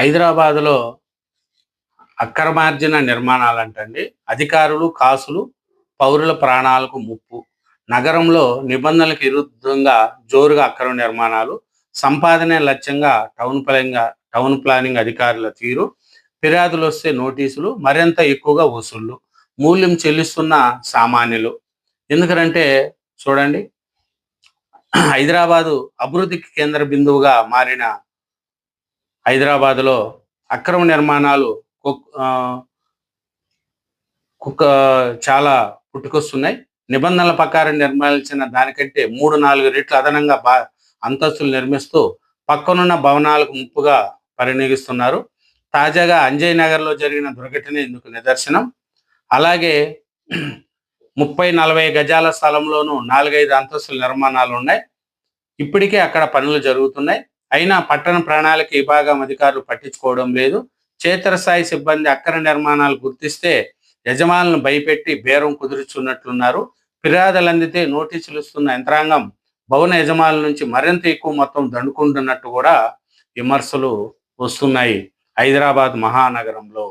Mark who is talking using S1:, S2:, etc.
S1: హైదరాబాదులో అక్రమార్జన నిర్మాణాలంటండి. అధికారులు, కాసులు, పౌరుల ప్రాణాలకు ముప్పు. నగరంలో నిబంధనలకు విరుద్ధంగా జోరుగా అక్రమ నిర్మాణాలు, సంపాదనే లక్ష్యంగా టౌన్ ప్లానింగ్ అధికారుల తీరు, ఫిర్యాదులు వస్తే నోటీసులు, మరింత ఎక్కువగా వసూళ్లు, మూల్యం చెల్లిస్తున్న సామాన్యులు. ఎందుకంటే చూడండి, హైదరాబాదు అభివృద్ధికి కేంద్ర బిందువుగా మారిన హైదరాబాదులో అక్రమ నిర్మాణాలు చాలా పుట్టుకొస్తున్నాయి. నిబంధనల ప్రకారం నిర్మించిన దానికంటే 3-4 రెట్లు అదనంగా అంతస్తులు నిర్మిస్తూ పక్కనున్న భవనాలకు ముప్పుగా పరిగణిస్తున్నారు. తాజాగా అంజయ్ నగర్లో జరిగిన దుర్ఘటన ఇందుకు నిదర్శనం. అలాగే 30-40 గజాల స్థలంలోనూ 4-5 అంతస్తుల నిర్మాణాలు ఉన్నాయి. ఇప్పటికే అక్కడ పనులు జరుగుతున్నాయి. అయినా పట్టణ ప్రణాళిక విభాగం అధికారులు పట్టించుకోవడం లేదు. క్షేత్రస్థాయి సిబ్బంది అక్రమ నిర్మాణాలు గుర్తిస్తే యజమానులను భయపెట్టి బేరం కుదుర్చున్నట్లున్నారు. ఫిర్యాదులు అందితే నోటీసులు ఇస్తున్న యంత్రాంగం భవన యజమానుల నుంచి మరింత ఎక్కువ మొత్తం దండుకుంటున్నట్టు కూడా విమర్శలు వస్తున్నాయి హైదరాబాద్ మహానగరంలో.